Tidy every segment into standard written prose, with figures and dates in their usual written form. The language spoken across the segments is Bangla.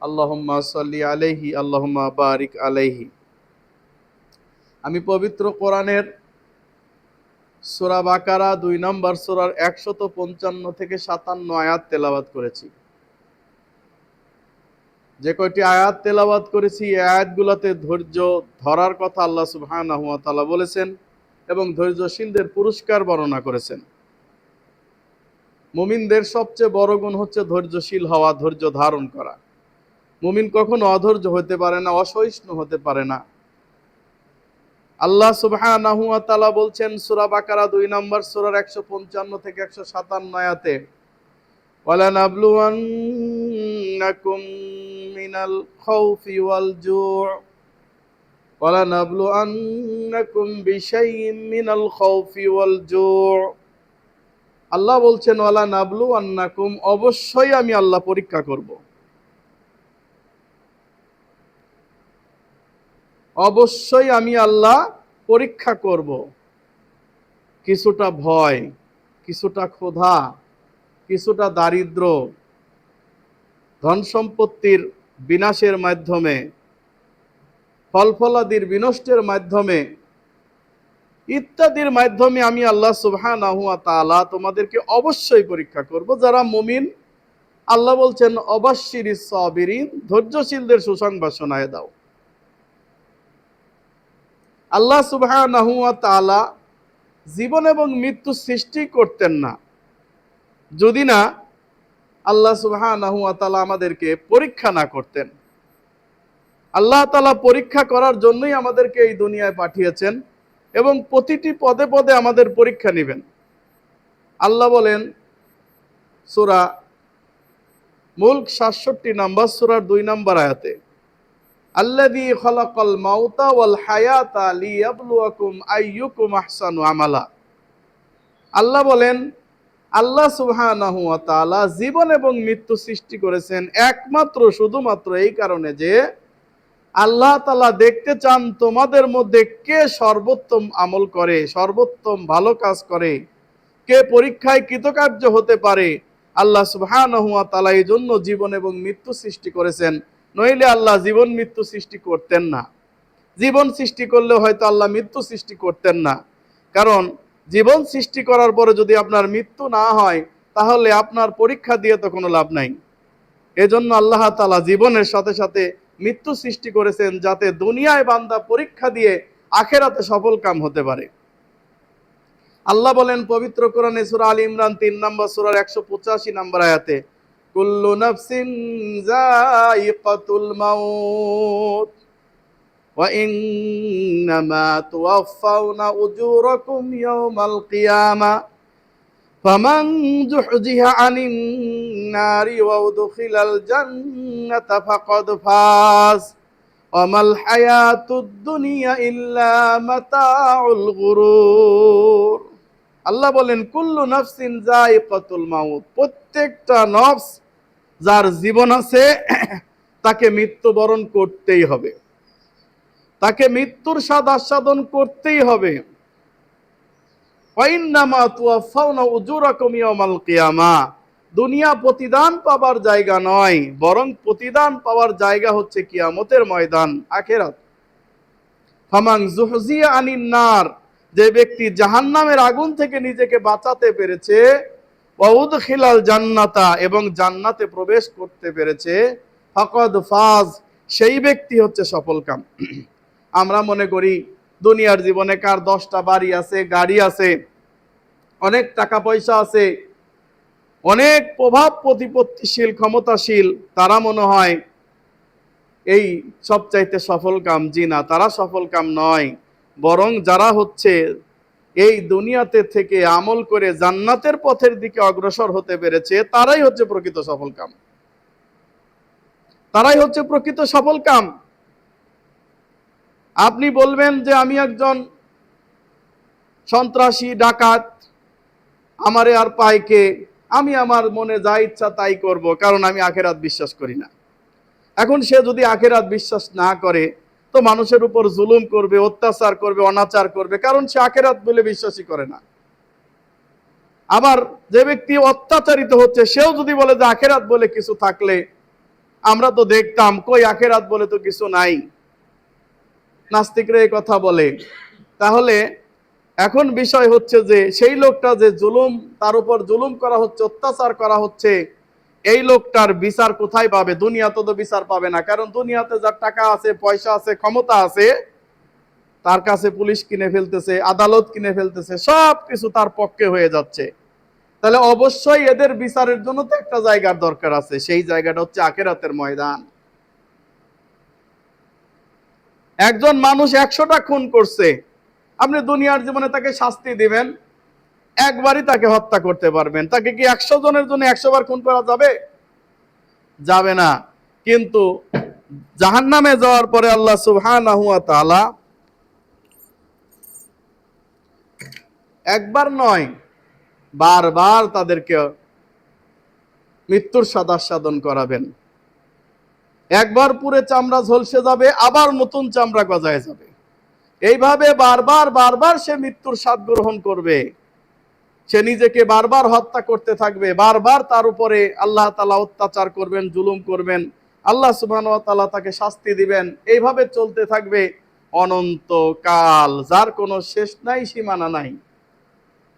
আল্লাহুম্মা সাল্লি আলাইহি আল্লাহুম্মা বারিক আলাইহি। আমি পবিত্র কোরআনের সূরা বাকারা 2 নম্বর সূরার 155 থেকে 57 আয়াত তেলাওয়াত করেছি। যে কয়টি আয়াত তেলাওয়াত করেছি এই আয়াতগুলোতে ধৈর্য ধরার কথা আল্লাহ সুবহানাহু ওয়া তাআলা বলেছেন এবং ধৈর্যশীলদের পুরস্কার বর্ণনা করেছেন। মুমিনদের সবচেয়ে বড় গুণ হচ্ছে ধৈর্যশীল হওয়া, ধৈর্য ধারণ করা। মুমিন কখনো অধৈর্য হতে পারে না, অসহিষ্ণু হতে পারে না। আল্লাহ সুবহানাহু ওয়া তাআলা বলছেন সূরা বাকারা 2 নম্বর সূরার 155 থেকে 157 আয়াতে, ওয়ালানাবলুওয়ান্নাকুম মিনাল খাউফি ওয়াল জু' ওয়ালানাবলুওয়ান্নাকুম বিশাইইম মিনাল খাউফি ওয়াল জু'। আল্লাহ বলছেন ওয়ালানাবলুওয়ান্নাকুম, অবশ্যই আমি আল্লাহ পরীক্ষা করব। অবশ্যই আমি আল্লাহ পরীক্ষা করব। কিছুটা ভয়, কিছুটা ক্ষুধা, কিছুটা দারিদ্র, ধন সম্পত্তির বিনাশের মাধ্যমে, ফলফলাদির বিনষ্টের মাধ্যমে ইত্যাদির মাধ্যমে আমি আল্লাহ সুবহানাহু ওয়া তাআলা তোমাদেরকে অবশ্যই পরীক্ষা করব। যারা মুমিন, আল্লাহ বলছেন অবাশশিরিস সাবিরিন, ধৈর্যশীলদের সুসংবাদ শোনায় দাও। আল্লাহ সুবহানাহু ওয়া তাআলা জীবন এবং মৃত্যু সৃষ্টি করতেন না যদি না আল্লাহ সুবহানাহু ওয়া তাআলা আমাদেরকে পরীক্ষা না করতেন। আল্লাহ তাআলা পরীক্ষা করার জন্যই আমাদেরকে এই দুনিয়ায় পাঠিয়েছেন এবং প্রতিটি পদে পদে আমাদের পরীক্ষা নেবেন। আল্লাহ বলেন সূরা মুলক 67 নম্বর সূরার 2 নম্বর আয়াতে, আল্লাযী খালাকাল মাউতা ওয়াল হায়াতা লিয়াবলুয়াকুম আইয়ুকুম আহসানু আমালা। আল্লাহ বলেন আল্লাহ সুবহানাহু ওয়া তাআলা জীবন এবং মৃত্যু সৃষ্টি করেছেন একমাত্র শুধুমাত্র এই কারণে যে আল্লাহ তাআলা দেখতে চান তোমাদের মধ্যে কে সর্বোত্তম আমল করে, সর্বোত্তম ভালো কাজ করে, কে পরীক্ষায় কৃতকার্য হতে পারে। আল্লাহ সুবহানাহু ওয়া তাআলা এই জন্য জীবন এবং মৃত্যু সৃষ্টি করেছেন, নইলে আল্লাহ জীবন মৃত্যু সৃষ্টি করতেন না। জীবন সৃষ্টি করলে হয়তো আল্লাহ মৃত্যু সৃষ্টি করতেন না, কারণ জীবন সৃষ্টি করার পরে যদি আপনার মৃত্যু না হয় তাহলে আপনার পরীক্ষা দিয়ে তো কোনো লাভ নাই। এজন্য আল্লাহ তাআলা জীবনের সাথে সাথে মৃত্যু সৃষ্টি করেছেন যাতে দুনিয়ায় বান্দা পরীক্ষা দিয়ে আখেরাতে সফল কাম হতে পারে। আল্লাহ বলেন পবিত্র কোরআনে সূরা আলী ইমরান 3 নম্বর সূরার 185 নম্বর আয়াতে, কুল্লু নাফসিন যায়িকাতুল মাউত ওয়া ইন্নামা তুওয়াফাউনা উজুরাকুম ইয়াওমাল কিয়ামা ফামান যুহজিহা আনিন নারি ওয়া উদখিলাল জান্নাতা ফাকাদ ফাজ ওয়া মাল হায়াতুদ দুনিয়া ইল্লা মাতাউল গুরুর। আল্লাহ বলেন কুল্লু নাফসিন যায়িকাতুল মাউত, প্রত্যেকটা নফস যার জীবন আছে তাকে মৃত্যুবরণ করতেই হবে, তাকে মৃত্যুর স্বাদ আস্বাদন করতেই হবে। ওয়াইন্নামা তুওয়াফাউনা উজুরাকুম ইয়াওমাল কিয়ামা, দুনিয়া প্রতিদান পাবার জায়গা নয়, বরং প্রতিদান পাওয়ার জায়গা হচ্ছে কিয়ামতের ময়দান, আখিরাত। ফামান যুহজিয়া আনিন নার, যে ব্যক্তি জাহান্নামের আগুন থেকে নিজেকে বাঁচাতে পেরেছে, ওয়া উদখিলাল জান্নাতা, এবং জান্নাতে প্রবেশ করতে পেরেছে, ফাকাদ ফাজ, সেই ব্যক্তি হচ্ছে সফলকাম। আমরা মনে করি দুনিয়ার জীবনে কার 10টা বাড়ি আছে, গাড়ি আছে, অনেক টাকা পয়সা আছে, অনেক প্রভাব প্রতিপত্তিশীল ক্ষমতাশীল, তারা মনে হয় এই সবচাইতে সফল কাম। জি না, তারা সফল কাম নয়, বরং যারা হচ্ছে এই দুনিয়াতে থেকে আমল করে জান্নাতের পথের দিকে অগ্রসর হতে পেরেছে তারাই হচ্ছে প্রকৃত সফল কাম, তারাই হচ্ছে প্রকৃত সফল কাম। আপনি বলবেন যে আমি একজন সন্ত্রাসী ডাকাত, আমারে আর পায় কে, আমি আমার মনে যা ইচ্ছা তাই করব, কারণ আমি আখিরাত বিশ্বাস করি না। এখন সে যদি আখিরাত বিশ্বাস না করে তো মানুষের উপর জুলুম করবে, অত্যাচার করবে, অনাচার করবে, কারণ সে আখিরাত বলে বিশ্বাসই করে না। আবার যে ব্যক্তি অত্যাচারিত হচ্ছে সেও যদি বলে যে আখিরাত বলে কিছু থাকলে আমরা তো দেখতাম কই আখেরাত বলে তো কিছু নাই, নাস্তিকরা এই কথা বলে। তাহলে এখন বিষয় হচ্ছে যে সেই লোকটা যে জুলুম, তার উপর জুলুম করা হচ্ছে, অত্যাচার করা হচ্ছে, এই লোকটার বিচার কোথায় পাবে? দুনিয়াতে তো বিচার পাবে না, কারণ দুনিয়াতে যার টাকা আছে, পয়সা আছে, ক্ষমতা আছে, তার কাছে পুলিশ কিনে ফেলতেছে, আদালত কিনে ফেলতেছে, সব কিছু তার পক্ষে হয়ে যাচ্ছে। তাহলে অবশ্যই এদের বিচারের জন্য তো একটা জায়গার দরকার আছে, সেই জায়গাটা হচ্ছে আখিরাতের ময়দান। একজন মানুষ 100টা খুন করছে, আপনি দুনিয়ার জীবনে তাকে শাস্তি দিবেন, একবারই তাকে হত্যা করতে পারবেন। তাকে কি 100 জনের জন্য 100 বার খুন করা যাবে? যাবে না। কিন্তু জাহান্নামে যাওয়ার পরে আল্লাহ সুবহানাহু ওয়া তাআলা একবার নয়, বারবার তাদেরকে মৃত্যুর সাদন করাবেন। একবার পুরে চামড়া ঝলসে যাবে, আবার নতুন চামড়া গজায় যাবে। এইভাবে বারবার বারবার সে মৃত্যুর স্বাদ গ্রহণ করবে। সে নিজেকে বারবার হত্যা করতে থাকবে, বারবার তার উপরে আল্লাহ তাআলা অত্যাচার করবেন, জুলুম করবেন, আল্লাহ সুবহানাহু ওয়া তাআলা তাকে শাস্তি দিবেন। এইভাবে চলতে থাকবে অনন্তকাল, যার কোনো শেষ নাই, সীমানা নাই।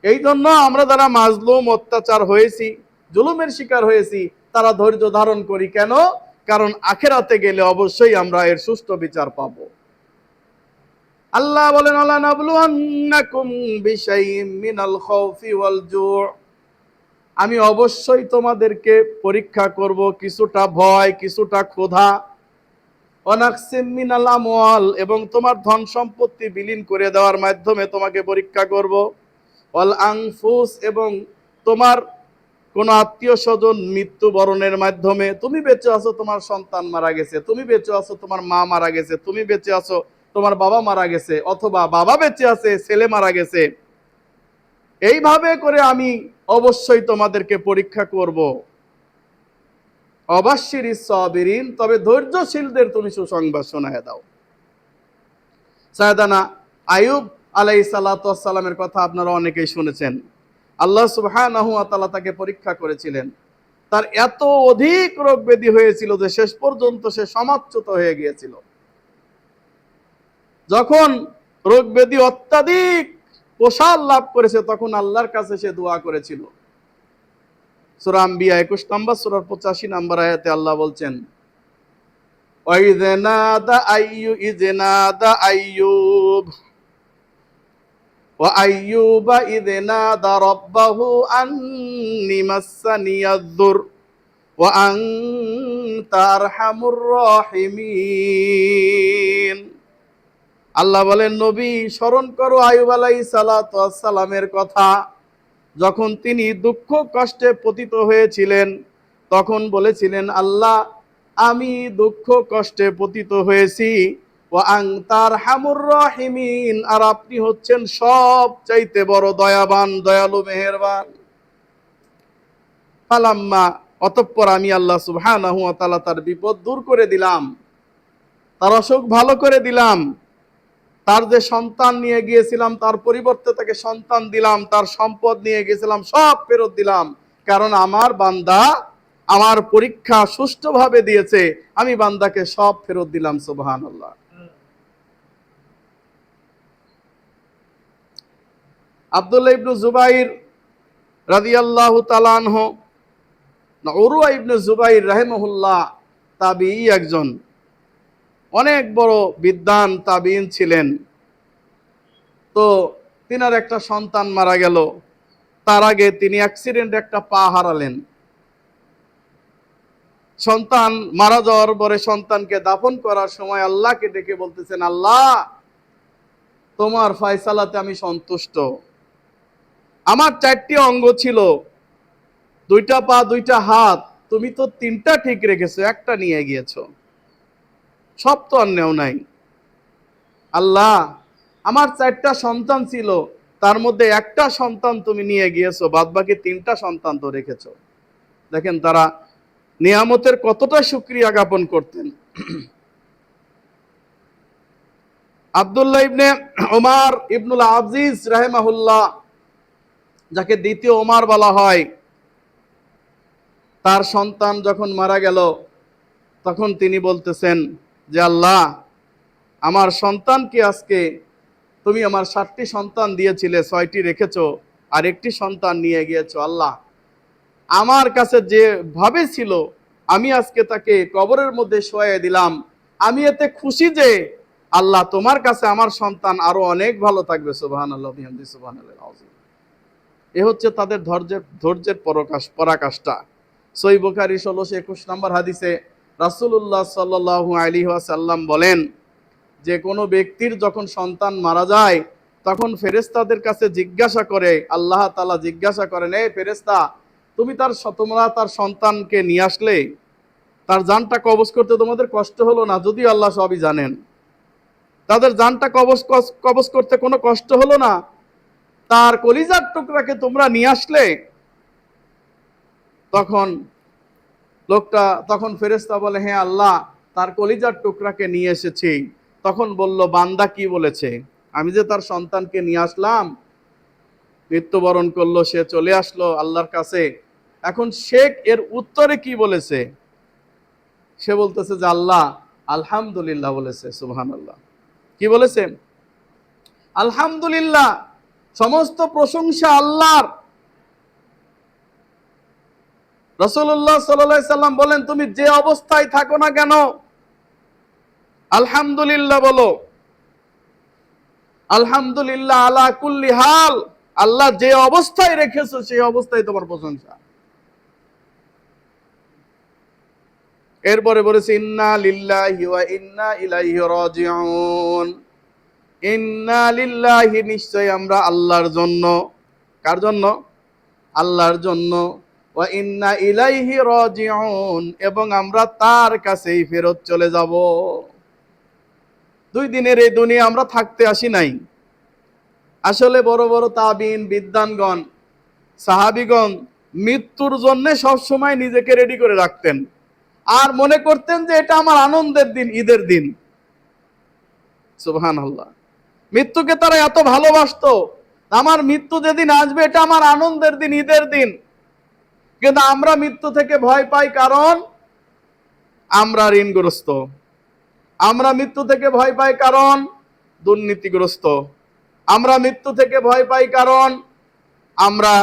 এই জন্য আমরা যারা মাজলুম, অত্যাচার হয়েছি, জুলুমের শিকার হয়েছি, তারা ধৈর্য ধারণ করি। কেন? কারণ আখিরাতে গেলে অবশ্যই আমরা এর সুষ্ঠু বিচার পাবো। আল্লাহ বলেন, আলা নাবলুয়ান্নাকুম বিশাইইম মিনাল খাউফি ওয়াল জু', আমি অবশ্যই তোমাদেরকে পরীক্ষা করব কিছুটা ভয়, কিছুটা ক্ষুধা, ওয়ানাকসিম মিনাল আমওয়াল, এবং তোমার ধন সম্পত্তি বিলীন করে দেওয়ার মাধ্যমে তোমাকে পরীক্ষা করব, ওয়াল আনফুস, এবং তোমার কোন আত্মীয় স্বজন মৃত্যুবরণের মাধ্যমে, তুমি বেঁচে আছো, তোমার সন্তান মারা গেছে, তুমি বেঁচে আছো, তোমার মা মারা গেছে, তুমি বেঁচে আছো, তোমার বাবা মারা গেছে, অথবা বাবা বেঁচে আছে, ছেলে মারা গেছে। এইভাবে করে আমি অবশ্যই তোমাদেরকে পরীক্ষা করব। অবাশশিরিস সাবিরিন, তবে ধৈর্যশীলদের তুমি সুসংবাদ শোনায় দাও। সাইয়েদানা আইয়ুব আলাইহিস সালাতু ওয়াস সালামের কথা আপনারা অনেকেই শুনেছেন। আল্লাহ সুবহানাহু ওয়া তাআলা তাকে পরীক্ষা করেছিলেন। তার এত অধিক রোগ ব্যাধি হয়েছিল যে শেষ পর্যন্ত সে সমাচ্যুত হয়ে গিয়েছিল। যখন রোগ ব্যাধি অত্যাধিক প্রসার লাভ করেছে, তখন আল্লাহর কাছে সে দোয়া করেছিল। সূরা আম্বিয়া 21 নম্বর সূরার 85 নম্বর আয়াতে আল্লাহ বলছেন, ইযনাদা আইয়ুব ওয়া আইয়ুবা ইযনাদা রাব্বাহু আন্নী মাসসানিয়াদ-দুর ওয়া আনতা আরহামুর রাহিমিন। আল্লাহ বলেন, নবী স্মরণ করো আইয়ুব আলাইহিস সালাতু ওয়াস সালামের কথা। যখন তিনি দুঃখ কষ্টে পতিত হয়েছিলেন, তখন বলেছিলেন, আল্লাহ আমি দুঃখ কষ্টে পতিত হয়েছি, ওয়া আনতা আরহামুর রাহিমিন, আর আপনি হচ্ছেন সব চাইতে বড় দয়াবান, দয়ালু, মেহেরবান। ফালাম্মা, অতঃপর আমি আল্লাহ সুবহানাহু ওয়া তাআলা তার বিপদ দূর করে দিলাম, তার অসুখ ভালো করে দিলাম। তার যে সন্তান নিয়ে গিয়েছিলাম, তার পরিবর্তে তাকে সন্তান দিলাম, তার সম্পদ নিয়ে গেছিলাম, সব ফেরত দিলাম। কারণ আমার বান্দা আমার পরীক্ষা সুষ্ঠুভাবে দিয়েছে, আমি বান্দাকে সব ফেরত দিলাম। সুবহানাল্লাহ। আব্দুল্লাহ ইবনে জুবাইর রাদিয়াল্লাহু তাআলা আনহু, উরওয়া ইবনে জুবাইর রাহিমাহুল্লাহ তাবিঈ, একজন অনেক বড় বিদ্বান তাবিঈন ছিলেন। তো তিনার একটা সন্তান মারা গেল। তার আগে তিনি অ্যাক্সিডেন্টে একটা পা হারালেন। সন্তান মারা যাওয়ার পরে সন্তানকে দাফন করার সময় আল্লাহকে ডেকে বলতেছেন, আল্লাহ তোমার ফয়সালাতে আমি সন্তুষ্ট। আমার 4টি অঙ্গ ছিল, 2টা পা, 2টা হাত, তুমি তো 3টা ঠিক রেখেছো, একটা নিয়ে গিয়েছো, সব তো আর নেও নাই। আল্লাহ আমার 4টা সন্তান ছিল, তার মধ্যে একটা সন্তান তুমি নিয়ে গিয়েছো, বাদ বাকি 3টা সন্তান তো রেখেছো। দেখেন তারা নিয়ামতের কতটা শুকরিয়া জ্ঞাপন করতেন। আব্দুল্লাহ ইবনে ওমর ইবনুল আজিজ রাহিমাহুল্লাহ, যাকে দ্বিতীয় ওমর বলা হয়, তার সন্তান যখন মারা গেল, তখন তিনি বলতেছেন যে আল্লাহ, আমার সন্তানকে আজকে তুমি আমার 7টি সন্তান দিয়েছিলে, 6টি রেখেছো, আর একটি সন্তান নিয়ে গিয়েছো। আল্লাহ, আমার কাছে যে ভাবে ছিল আমি আজকে তাকে কবরের মধ্যে শোয়াই দিলাম, আমি এতে খুশি যে আল্লাহ তোমার কাছে আমার সন্তান আরো অনেক ভালো থাকবে। সুবহানাল্লাহ বিহামদি সুবহানাল্লাহ আযীম। এ হচ্ছে তাদের ধৈর্যের পরাকাষ্ঠা। সহিহ বুখারী 1621 নম্বর হাদিসে রাসূলুল্লাহ সাল্লাল্লাহু আলাইহি ওয়াসাল্লাম বলেন যে কোনো ব্যক্তির যখন সন্তান মারা যায় তখন ফেরেশতাদের কাছে জিজ্ঞাসা করে, আল্লাহ তাআলা জিজ্ঞাসা করেন, এই ফেরেশতা, তোমরা তার সন্তানকে নিয়ে আসলে তার জানটা কবজ করতে তোমাদের কষ্ট হলো না? যদিও আল্লাহ সবই জানেন, তাদের জানটা কবজ করতে কোনো কষ্ট হলো না? তার কলিজার টুকরাকে তোমরা নিয়ে আসলে? তখন ফেরেশতা বলে, হ্যাঁ আল্লাহ, তার কলিজার টুকরাকে নিয়ে এসেছি। তখন বলল, বান্দা কি বলেছে? আমি যে তার সন্তানকে নিয়ে আসলাম, মৃত্যুবরণ করলো, সে চলে আসলো আল্লাহর কাছে, এখন শেখ এর উত্তরে কি বলেছে? সে বলতেছে যে আল্লাহ আলহামদুলিল্লাহ বলেছে। সুবহানাল্লাহ। কি বলেছে? আলহামদুলিল্লাহ, সমস্ত প্রশংসা আল্লাহর। রাসূলুল্লাহ সাল্লাল্লাহু আলাইহি সাল্লাম বলেন, তুমি যে অবস্থায় থাকো না কেন আলহামদুলিল্লাহ বলো। আলহামদুলিল্লাহ আলা কুল্লি হাল, আল্লাহ যে অবস্থায় রেখেছো সেই অবস্থায় তোমার প্রশংসা। এরপরে বলেছে, ইন্না লিল্লাহি ওয়া ইন্না ইলাইহি রাজিউন। ইন্না লিল্লাহি, নিশ্চয় আমরা আল্লাহর জন্য। কার জন্য? আল্লাহর জন্য। ওয়া ইন্না ইলাইহি রাজিউন, এবং আমরা তার কাছেই ফেরত চলে যাব। 2 দিনের এই দুনিয়া আমরা থাকতে আসি নাই। আসলে বড় বড় তাবিন, বিদ্বানগণ, সাহাবীগণ মৃত্যুর জন্য সব সময় নিজেকে রেডি করে রাখতেন, আর মনে করতেন যে এটা আমার আনন্দের দিন, ঈদের দিন। সুবহানাল্লাহ। মৃত্যুকে তারা এত ভালোবাসতো, আমার মৃত্যু যেদিন আসবে এটা আমার আনন্দের দিন, ঈদের দিন। কিন্তু আমরা মৃত্যু থেকে ভয় পাই কারণ আমরা ঋণগ্রস্ত। আমরা মৃত্যু থেকে ভয় পাই কারণ দুর্নীতিগ্রস্ত। আমরা মৃত্যু থেকে ভয় পাই কারণ আমরা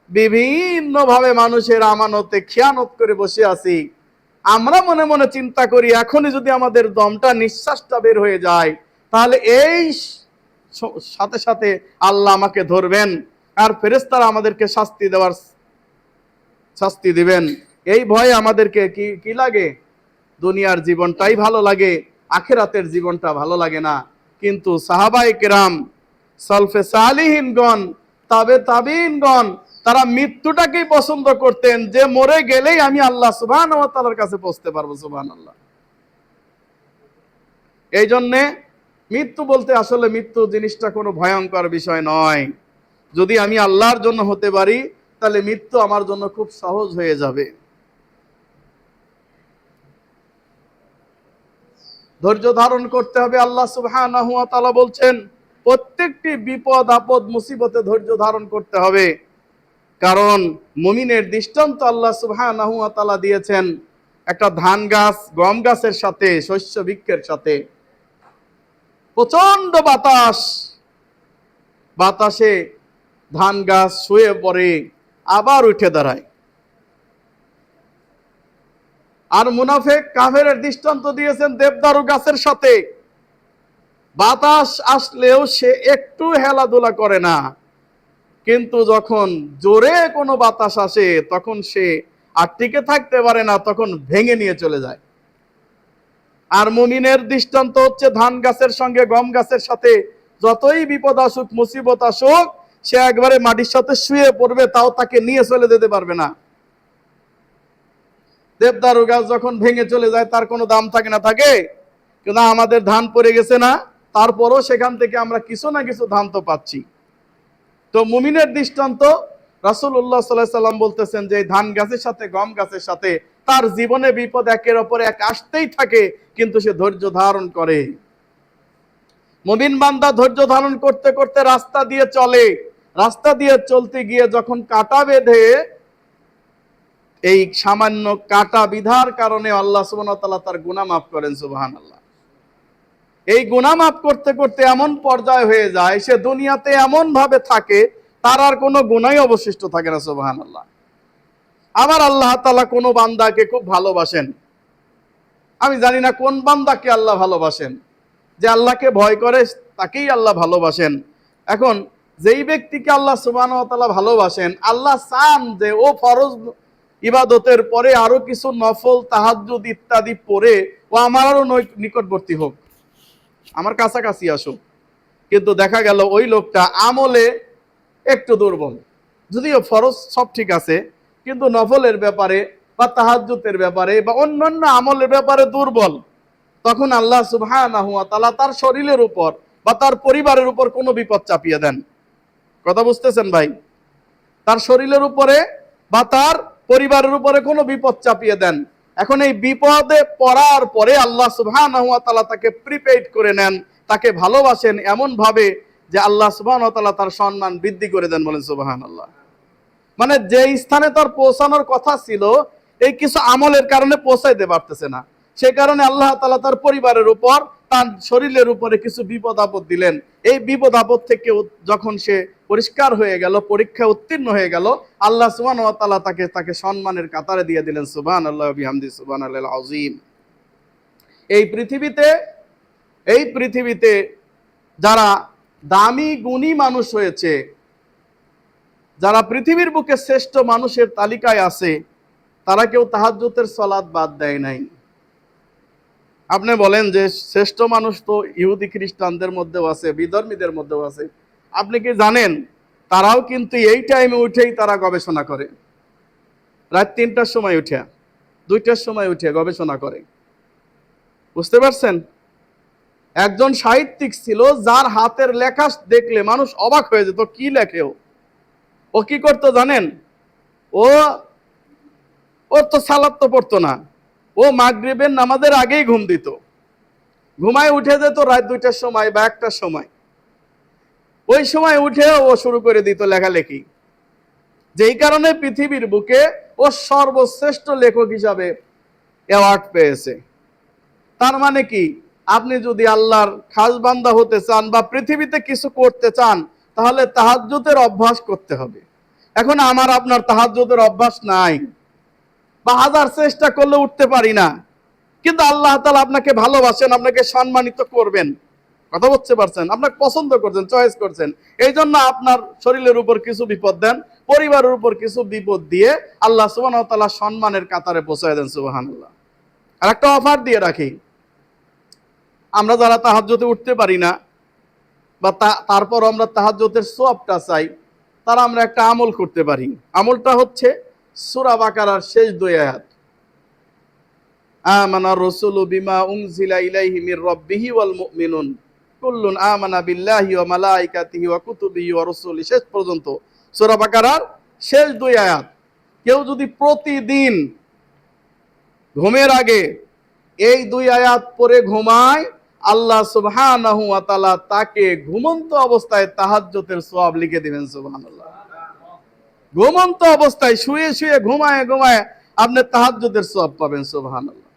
বিভিন্নভাবে মানুষের আমানতে খেয়ানত করে বসে আছি। আমরা মনে মনে চিন্তা করি, এখনই যদি আমাদের দমটা, নিঃশ্বাসটা বের হয়ে যায়, তাহলে এই সাথে সাথে আল্লাহ আমাকে ধরবেন, আর ফেরেশতারা আমাদেরকে শাস্তি দিবেন। এই ভয়ে আমাদেরকে কি লাগে? দুনিয়ার জীবনটাই ভালো লাগে, আখিরাতের জীবনটা ভালো লাগে না। কিন্তু সাহাবায়ে কেরাম, সালফে সালিহিনগণ, তাবিঈনগণ, তারা মৃত্যুটাকেই পছন্দ করতেন, যে মরে গেলেই আমি আল্লাহ সুবহানাহু ওয়া তাআলার কাছে পৌঁছতে পারবো। সুবহানাল্লাহ। এই জন্যে মৃত্যু বলতে আসলে মৃত্যু জিনিসটা কোনো ভয়ঙ্কর বিষয় নয়। যদি আমি আল্লাহর জন্য হতে পারি তাহলে মৃত্যু আমার জন্য খুব সহজ হয়ে যাবে। ধৈর্য ধারণ করতে হবে। আল্লাহ সুবহানাহু ওয়া তাআলা বলছেন, প্রত্যেকটি বিপদ আপদ মুসিবতে ধৈর্য ধারণ করতে হবে। কারণ মুমিনের দৃষ্টান্ত আল্লাহ সুবহানাহু ওয়া তাআলা দিয়েছেন একটা ধান গাছ গম গাছের সাথে, শস্য বৃক্ষের সাথে। প্রচন্ড বাতাসে ধান গাছ শুয়ে পড়ে, আবার উঠে দাঁড়ায়। আর মুনাফিক কাফেরের দৃষ্টান্ত দিয়েছেন দেবদারু গাছের সাথে। বাতাস আসলেও সে একটু হেলাধুলা করে না, কিন্তু যখন জোরে কোনো বাতাস আসে তখন সে আর টিকে থাকতে পারে না, তখন ভেঙে নিয়ে চলে যায়। আর মুমিনের দৃষ্টান্ত হচ্ছে ধান গাছের সঙ্গে গম গাছের সাথে, যতই বিপদ আসুক, মুসিবত আসুক, সে একবারে মাটির সাথে শুয়ে পড়বে, তাও তাকে নিয়ে চলে যেতে পারবে না। দেবদারু গাছ যখন ভেঙে চলে যায় তার কোনো দাম থাকে না? থাকে। কিন্তু আমাদের ধান পড়ে গেছে না, তারপরও সেখান থেকে আমরা কিছু না কিছু ধান তো পাচ্ছি। তো মুমিনের দৃষ্টান্ত রাসূলুল্লাহ সাল্লাল্লাহু আলাইহি সাল্লাম বলতেছেন যে ধান গাছের সাথে গম গাছের সাথে তার জীবনে বিপদ একের উপর এক আসতেই থাকে, কিন্তু সে ধৈর্য ধারণ করে। মুমিন বান্দা ধৈর্য ধারণ করতে করতে রাস্তা দিয়ে চলে। রাস্তা দিয়ে চলতে গিয়ে যখন কাঁটা বেঁধে এই সামান্য কাটা বিধার কারণে আল্লাহ সুবহানাহু ওয়া তাআলা তার গুনাহ মাফ করেন। সুবহানাল্লাহ। এই গুনাহ মাফ করতে করতে এমন পর্যায়ে হয়ে যায়, সে দুনিয়াতে এমন ভাবে থাকে তার আর কোনো গুনাহই অবশিষ্ট থাকে না। সুবহানাল্লাহ। আবার আল্লাহ তাআলা কোনো বান্দাকে খুব ভালোবাসেন। আমি জানি না কোন বান্দাকে আল্লাহ ভালোবাসেন, যে আল্লাহকে ভয় করে তাকেই আল্লাহ ভালোবাসেন। এখন যেই ব্যক্তিকে আল্লাহ সুবহানাহু ওয়া তাআলা ভালোবাসেন, আল্লাহ চান যে ও ফরজ ইবাদতের পরে আরো কিছু নফল তাহাজ্জুদ ইত্যাদি পড়ে ও আমার আরো নিকটবর্তী হোক, আমার কাছাকাছি আসুক। কিন্তু দেখা গেল ওই লোকটা আমলে একটু দুর্বল, যদিও ফরজ সব ঠিক আছে, কিন্তু নফলের ব্যাপারে বা তাহাজ্জুদের ব্যাপারে বা অন্যান্য আমলের ব্যাপারে দুর্বল। তখন আল্লাহ সুবহানাহু ওয়া তাআলা তার শরীরের উপর বা তার পরিবারের উপর কোনো বিপদ চাপিয়ে দেন। কথা বুঝতেছেন ভাই? তার শরীরের উপরে বা তার পরিবারের উপরে কোনো বিপদ চাপিয়ে দেন। এখন এই বিপদে পড়ার পরে আল্লাহ সুবহানাহু ওয়া তাআলা তাকে প্রিপেইড করে নেন, তাকে ভালোবাসেন এমন ভাবে যে আল্লাহ সুবহানাহু ওয়া তাআলা তার সম্মান বৃদ্ধি করে দেন। বলেন সুবহানাল্লাহ। মানে যে স্থানে তার পৌঁছানোর কথা ছিল, এই কিছু আমলের কারণে পৌঁছাইতে পারতেছে না, সে কারণে আল্লাহ তাআলা তার পরিবারের উপর, তার শরীরের উপরে কিছু বিপদ আপদ দিলেন। এই বিপদ আপদ থেকে যখন সে পরিষ্কার হয়ে গেল, পরীক্ষা উত্তীর্ণ হয়ে গেল, আল্লাহ সুবহানাহু ওয়া তাআলা তাকে সম্মানের কাতারে দিয়ে দিলেন। সুবহানাল্লাহি ওয়া বিহামদিহি সুবহানাল্লাহিল আযীম। এই পৃথিবীতে যারা দামি গুণী মানুষ হয়েছে, যারা পৃথিবীর বুকে শ্রেষ্ঠ মানুষের তালিকায় আছে, তারা কেউ তাহাজ্জুদের সালাত বাদ দেয় নাই। আপনি বলেন যে শ্রেষ্ঠ মানুষ তো ইহুদি খ্রিস্টানদের মধ্যেও আছে, বিধর্মীদের মধ্যেও আছে। আপনি কি জানেন তারাও কিন্তু এই টাইমে উঠেই তারা গবেষণা করে, রাত 3টার সময় উঠে, 2টার সময় উঠে গবেষণা করে। বুঝতে পারছেন? একজন সাহিত্যিক ছিল যার হাতের লেখা দেখলে মানুষ অবাক হয়ে যেত, কি লেখে ও কি করতো জানেন? ওর তো সালাত তো পড়তো না, ও মাগরিবের নামাজের আগেই ঘুম দিত, ঘুমায় উঠে যেত রাত 2টার সময় বা 1টার সময়। ওই সময় উঠে ও শুরু করে দিত লেখালেখি, যেই কারণে পৃথিবীর বুকে ও সর্বশ্রেষ্ঠ লেখক হিসাবে অ্যাওয়ার্ড পেয়েছে। তার মানে কি, আপনি যদি আল্লাহর খাস বান্দা হতে চান বা পৃথিবীতে কিছু করতে চান, তাহলে তাহাজ্জুদের অভ্যাস করতে হবে। এখন আমার আপনার তাহাজ্জুদের অভ্যাস নাই, বা হাজার চেষ্টা করলে উঠতে পারি না, কিন্তু আল্লাহ তাআলা আপনাকে ভালোবাসেন, আপনাকে সম্মানিত করবেন। কথা বুঝতে পারছেন? আপনাকে পছন্দ করছেন, চয়েস করছেন, এই জন্য আপনার শরীরের উপর কিছু বিপদ দেন, পরিবারের উপর কিছু বিপদ দিয়ে আল্লাহ সুবহানাহু ওয়া তাআলা সম্মানের কাতারে পৌঁছায় দেন। সুবহানাল্লাহ। আর একটা অফার দিয়ে রাখি, আমরা যারা তাহাজ্জুদে উঠতে পারি না বা তারপর আমরা তাহাজ্জুদের সওয়াবটা চাই, তারা আমরা একটা আমল করতে পারি। আমলটা হচ্ছে সূরা বাকারার শেষ 2 আয়াত, আমানা রাসূলু বিমা উনজিলা ইলাইহি মির রাব্বিহি ওয়াল মুমিনুন কুল্লুন আমানা বিল্লাহি ওয়া মালাইকাতিহি ওয়া কুতুবিহি ওয়া রাসূলিহি, শেষ পর্যন্ত সূরা বাকারার শেষ 2 আয়াত। কেউ যদি প্রতিদিন ঘুমের আগে এই 2 আয়াত পড়ে ঘুমায়, আল্লাহ সুবহানাহু ওয়া তাআলা তাকে ঘুমন্ত অবস্থায় তাহাজ্জুদের সওয়াব লিখে দিবেন। সুবহানাল্লাহ। ঘুমন্ত অবস্থায় শুয়ে শুয়ে ঘুমায় ঘুমায় আপনি তাহাজ্জুদের সওয়াব পাবেন। সুবহানাল্লাহ।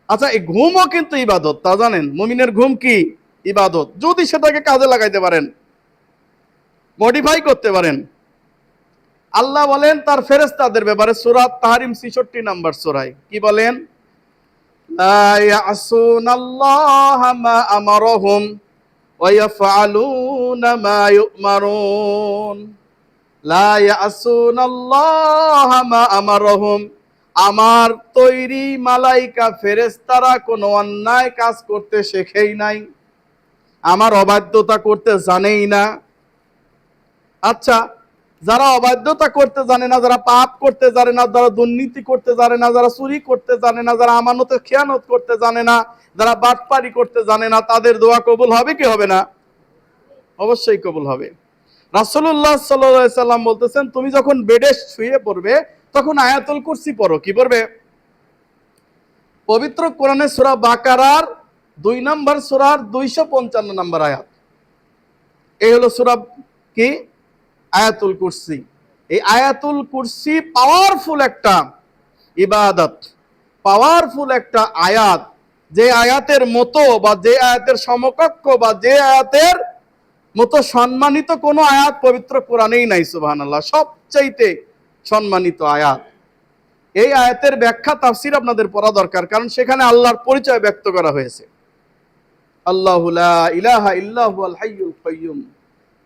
আচ্ছা, এই ঘুমও কিন্তু ইবাদত, তা জানেন? মুমিনের ঘুম কি? ইবাদত, যদি সেটাকে কাজে লাগাইতে পারেন, মডিফাই করতে পারেন। আল্লাহ বলেন তার ফেরেশতাদের ব্যাপারে সূরা তাহরিম 66 নম্বর সূরায় কি বলেন? লা ইয়াসুনাল্লাহা মা আমারহুম ওয়া ইয়াফআলুনা মা ইউমারুন। লা ইয়াসুনাল্লাহা মা আমারহুম, আমার তৈরি মালাইকা ফেরেশতারা কোনো অন্যায় কাজ করতে শেখেই নাই, আমার অবাধ্যতা করতে জানেই না। আচ্ছা, যারা অবাধ্যতা করতে জানে না, যারা পাপ করতে জানে না, যারা দুর্নীতি করতে জানে না, যারা চুরি করতে জানে না, যারা আমানতের খেয়ানত করতে জানে না, যারা বাটপারি করতে জানে না, তাদের দোয়া কবুল হবে কি হবে না? অবশ্যই কবুল হবে। রাসূলুল্লাহ সাল্লাল্লাহু আলাইহি সাল্লাম বলতেছেন, তুমি যখন বেডে শুয়ে পড়বে তখন আয়াতুল কুরসি পড়ো। কি পড়বে? পবিত্র কোরআনে সূরা বাকারার 2 নম্বর সূরার 255 নম্বর আয়াত। এই হলো সূরা কি? আয়াতুল কুরসি। এই আয়াতুল কুরসি পাওয়ারফুল একটা ইবাদত, পাওয়ারফুল একটা আয়াত, যে আয়াতের মতো বা যে আয়াতের সমকক্ষ বা যে আয়াতের মতো সম্মানিত কোনো আয়াত পবিত্র কোরআনেই নাই। সুবহানাল্লাহ, সবচাইতে সম্মানিত আয়াত। এই আয়াতের ব্যাখ্যা তাফসীর আপনাদের পড়া দরকার, কারণ সেখানে আল্লাহর পরিচয় ব্যক্ত করা হয়েছে। আল্লাহু লা ইলাহা ইল্লা হুয়াল হাইয়ুল কাইয়্যুম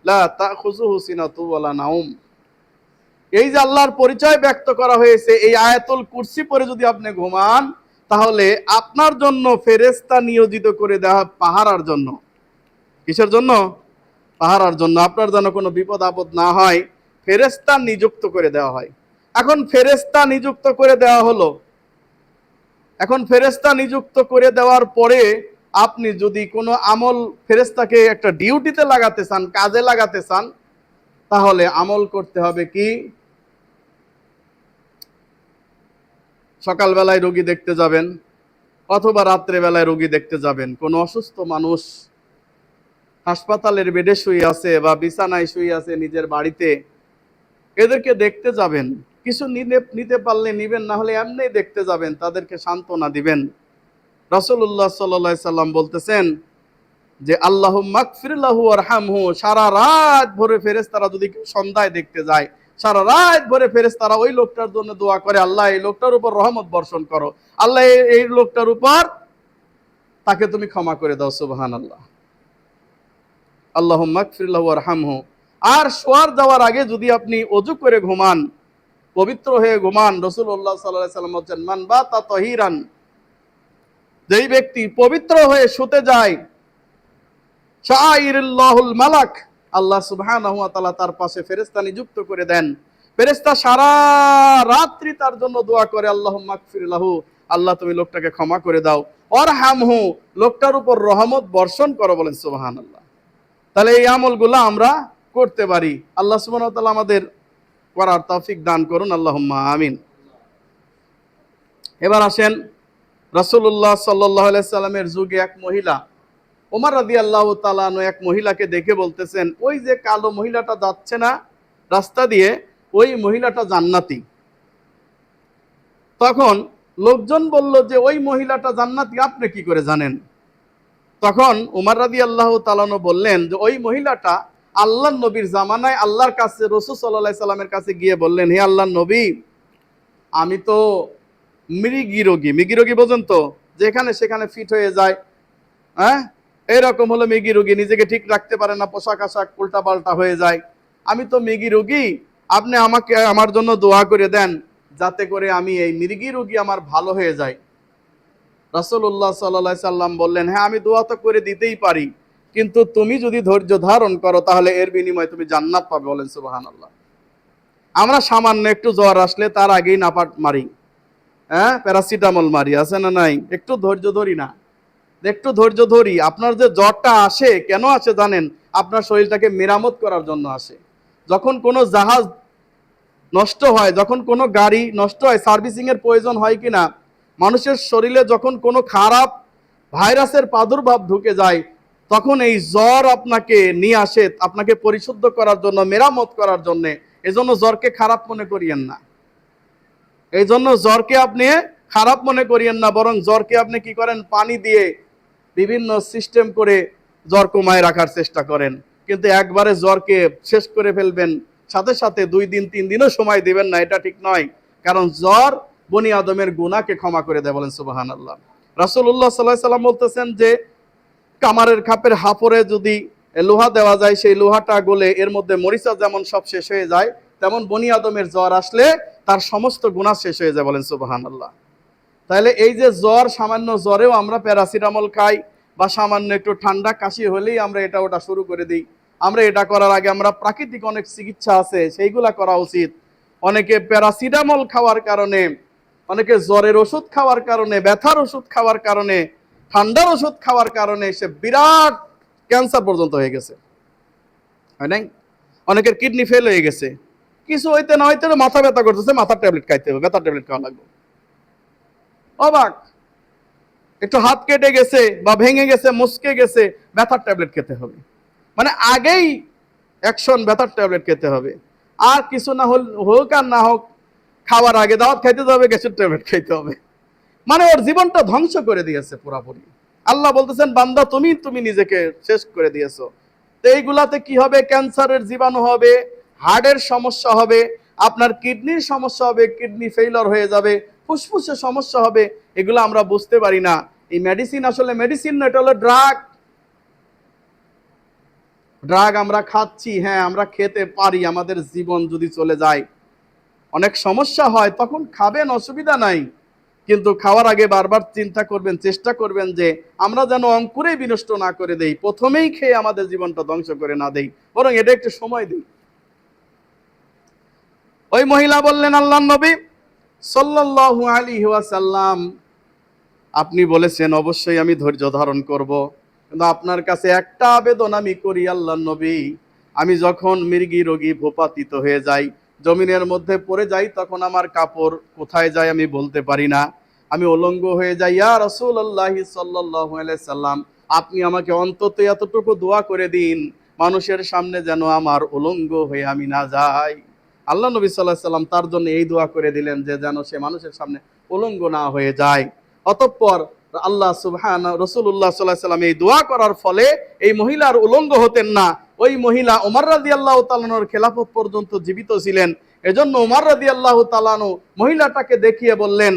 লা তাখুযুহু সিনাতু ওয়ালা নাওম। এই যে আল্লাহর পরিচয় ব্যক্ত করা হয়েছে, এই আয়াতুল কুরসি পড়ে যদি আপনি ঘুমান, তাহলে আপনার জন্য ফেরেশতা নিয়োজিত করে দেওয়া পাহারার জন্য। কিসের জন্য? পাহারার জন্য। আপনার যেন কোনো বিপদ আপদ না হয়, ফেরেশতা নিযুক্ত করে দেওয়া হয়। এখন ফেরেশতা নিযুক্ত করে দেওয়া হলো, এখন ফেরেশতা নিযুক্ত করে দেওয়ার পরে আপনি যদি কোনো আমল, ফেরেশতাকে একটা ডিউটিতে লাগাতে চান, কাজে লাগাতে চান, তাহলে আমল করতে হবে কি? সকালবেলায় রোগী দেখতে যাবেন অথবা রাত্রেবেলায় রোগী দেখতে যাবেন। কোনো অসুস্থ মানুষ হাসপাতালের বেডে শুয়ে আছে বা বিছানায় শুয়ে আছে নিজের বাড়িতে, এদেরকে দেখতে যাবেন। কিছু নিতে পারলে নিবেন, না হলে এমনি দেখতে যাবেন, তাদেরকে সান্ত্বনা দিবেন। রাসূলুল্লাহ সাল্লাল্লাহু আলাইহি সাল্লাম বলতেছেন যে আল্লাহুম্মা গফির লাহু ওয়ারহামহু। সারা রাত ভরে ফেরেশতারা যদি সন্ধ্যায় দেখতে যায়, সারা রাত ভরে ফেরেশতারা ওই লোকটার জন্য দোয়া করে, আল্লাহ এই লোকটার উপর রহমত বর্ষণ করো, আল্লাহ এই লোকটার উপর তাকে তুমি ক্ষমা করে দাও। সুবহানাল্লাহ, আল্লাহুম্মা গফির লাহু ওয়ারহামহু। আর শোয়ার যাওয়ার আগে যদি আপনি ওযু করে ঘুমান, পবিত্র হয়ে ঘুমান, রাসূলুল্লাহ সাল্লাল্লাহু আলাইহি সাল্লাম বলেন মান বাতা তাহিরান, যেই ব্যক্তি পবিত্র হয়ে শুতে যায়, শাআইরুল্লাহুল মালাক, আল্লাহ সুবহানাহু ওয়া তাআলা তার পাশে ফেরেশতা নিযুক্ত করে দেন। ফেরেশতা সারা রাত্রি তার জন্য দোয়া করে, আল্লাহুম্মা গফির লাহু, আল্লাহ তুমি লোকটাকে ক্ষমা করে দাও, ওয়ারহামহু, লোকটার উপর রহমত বর্ষণ করো। বলেন সুবহানাল্লাহ। তাহলে এই আমলগুলো আমরা করতে পারি। আল্লাহ সুবহানাহু ওয়া তাআলা আমাদের করার তৌফিক দান করুন, আল্লাহুম্মা আমিন। এবার আসেন, রাসূলুল্লাহ সাল্লাল্লাহু আলাইহি সাল্লামের যুগে এক মহিলা, ওমর রাদিয়াল্লাহু তাআলা আনহু, এক মহিলাকে দেখে বলতেছেন, ওই যে কালো মহিলাটা যাচ্ছে না রাস্তা দিয়ে, ওই মহিলাটা জান্নাতি। তখন লোকজন বলল যে ওই মহিলাটা জান্নাতি, আপনি কি করে জানেন? তখন ওমর রাদিয়াল্লাহু তাআলা আনহু বললেন যে ওই মহিলাটা আল্লাহর নবীর জামানায় আল্লাহর কাছে, রাসূল সাল্লাল্লাহু আলাইহি সাল্লামের কাছে গিয়ে বললেন, হে আল্লাহর নবী, আমি তো মৃগী রোগী। মৃগী রোগী বোঝেন তো, যেখানে সেখানে ফিট হয়ে যায়, হ্যাঁ, এরকম হলো মৃগী রোগী, নিজেকে ঠিক রাখতে পারে না, পোশাক আশাক উল্টা পাল্টা হয়ে যায়। আমি তো মৃগী রোগী, আপনি আমাকে আমার জন্য দোয়া করে দেন, যাতে করে আমি এই মৃগী রোগী আমার ভালো হয়ে যায়। রাসূলুল্লাহ সাল্লাল্লাহু আলাইহি সাল্লাম বললেন, হ্যাঁ আমি দোয়া তো করে দিতেই পারি, কিন্তু তুমি যদি ধৈর্য ধারণ করো তাহলে এর বিনিময়ে তুমি জান্নাত পাবে। বলেন সুবহানাল্লাহ। আমরা সামান্য একটু জ্বর আসলে তার আগেই নাপাট মারি, হ্যাঁ, প্যারাসিটামল মারি, আছে না নাই? একটু ধৈর্য ধরি না? একটু ধৈর্য ধরি। আপনার যে জ্বরটা আসে কেন আসে জানেন? আপনার শরীরটাকে মেরামত করার জন্য আসে। যখন কোনো জাহাজ নষ্ট হয়, যখন কোনো গাড়ি নষ্ট হয়, সার্ভিসিং এর প্রয়োজন হয় কিনা, মানুষের শরীরে যখন কোনো খারাপ ভাইরাসের প্রাদুর্ভাব ঢুকে যায়, তখন এই জ্বর আপনাকে নিয়ে আসে, আপনাকে পরিশুদ্ধ করার জন্য, মেরামত করার জন্য। এজন্য জ্বরকে খারাপ মনে করিয়েন না, এই জন্য জ্বরকে আপনি খারাপ মনে করিয়েন না, বরং জ্বরকে আপনি কি করেন? পানি দিয়ে বিভিন্ন সিস্টেম করে জ্বর কমায় রাখার চেষ্টা করেন। কিন্তু একবারে জ্বরকে শেষ করে ফেলবেন, সাথে সাথে 2 দিন 3 দিনও সময় দিবেন না, এটা ঠিক নয়। কারণ জ্বর বনি আদমের গুনাহকে ক্ষমা করে দেয়। বলেন সুবহানাল্লাহ। রাসূলুল্লাহ সাল্লাল্লাহু আলাইহি সাল্লাম বলতেছেন যে কামারের খাপের হাফরে যদি লোহা দেওয়া যায়, সেই লোহাটা গলে এর মধ্যে মরিচা যেমন সব শেষ হয়ে যায়, তেমন বনি আদমের জ্বর আসলে তার সমস্ত গুনাহ শেষ হয়ে যায়। বলেন সুবহানাল্লাহ। তাহলে এই যে জ্বর, সামান্য জ্বরেও আমরা প্যারাসিটামল খাই, বা সামান্য একটু ঠান্ডা কাশি হলেই আমরা এটা ওটা শুরু করে দিই। আমরা এটা করার আগে আমরা প্রাকৃতিক অনেক চিকিৎসা আছে, সেইগুলা করা উচিত। অনেকে প্যারাসিটামল খাওয়ার কারণে, অনেকে জ্বরের ওষুধ খাওয়ার কারণে, ব্যথার ওষুধ খাওয়ার কারণে, ঠান্ডার ওষুধ খাওয়ার কারণে সে বিরাট ক্যান্সার পর্যন্ত হয়ে গেছে, হয় নাই? অনেকের কিডনি ফেল হয়ে গেছে, কিছু হইতে না হইতে মাথা ব্যথা করতেছে, মাথার ট্যাবলেট খাইতে হবে, ব্যথার ট্যাবলেট খাওয়া লাগবে। অবাক! একটু হাত কেটে গেছে বা ভেঙে গেছে, মুচকে গেছে, ব্যথার ট্যাবলেট খেতে হবে। মানে আগেই অ্যাকশন, ব্যথার ট্যাবলেট খেতে হবে। আর কিছু না হোক আর না হোক, খাওয়ার আগে দাওয়াত খাইতে হবে, গ্যাসের ট্যাবলেট খাইতে হবে। মানে ওর জীবনটা ধ্বংস করে দিয়েছে পুরাপুরি। আল্লাহ বলতেছেন, বান্দা তুমি নিজেকে শেষ করে দিয়েছো। তো এইগুলাতে কি হবে? ক্যান্সারের জীবাণু হবে, হার্টের সমস্যা হবে, আপনার কিডনির সমস্যা হবে, কিডনি ফেইলর হয়ে যাবে, ফুসফুসের সমস্যা হবে। এগুলো আমরা বুঝতে পারি না। এই মেডিসিন আসলে মেডিসিন না, এটা হলো ড্রাগ। ড্রাগ আমরা খাচ্ছি, হ্যাঁ আমরা খেতে পারি, আমাদের জীবন যদি চলে যায়, অনেক সমস্যা হয়, তখন খাবেন, অসুবিধা নাই। কিন্তু খাওয়ার আগে বারবার চিন্তা করবেন, চেষ্টা করবেন যে আমরা যেন অঙ্কুরেই বিনষ্ট না করে দেই, প্রথমেই খেয়ে আমাদের জীবনটা ধ্বংস করে না দেই, বরং এটা একটু সময় দিই। ওই মহিলা বললেন, আল্লাহর নবী সাল্লাল্লাহু আলাইহি ওয়াসাল্লাম, আপনি বলেছেন অবশ্যই আমি ধৈর্য ধারণ করব, কিন্তু আপনার কাছে একটা আবেদন আমি করি আল্লাহর নবী, আমি যখন মৃগী রোগী ভূপাতিত হয়ে যাই, জমিনের মধ্যে পড়ে যাই, তখন আমার কাপড় কোথায় যায় আমি বলতে পারি না, আমি উলঙ্গ হয়ে যাই। ইয়া রাসূলুল্লাহ সাল্লাল্লাহু আলাইহি সাল্লাম, আপনি আমাকে অন্তত এতটুকু দোয়া করে দিন, মানুষের সামনে যেন আমার উলঙ্গ হয়ে আমি না যাই। আল্লাহ নবী সাল্লাল্লাহু আলাইহি সাল্লাম তার জন্য এই দোয়া করে দিলেন যে যেন সে মানুষের সামনে উলঙ্গ না হয়ে যায়। অতঃপর আল্লাহ সুবহানাহু রাসূলুল্লাহ সাল্লাল্লাহু আলাইহি সাল্লাম এই দোয়া করার ফলে এই মহিলার উলঙ্গ হতেন না। ওই মহিলা ওমর রাদিয়াল্লাহু তাআলা আনহুর খেলাফত পর্যন্ত জীবিত ছিলেন। এজন্য ওমর রাদিয়াল্লাহু তাআলা আনহু মহিলাটাকে দেখিয়ে বললেন,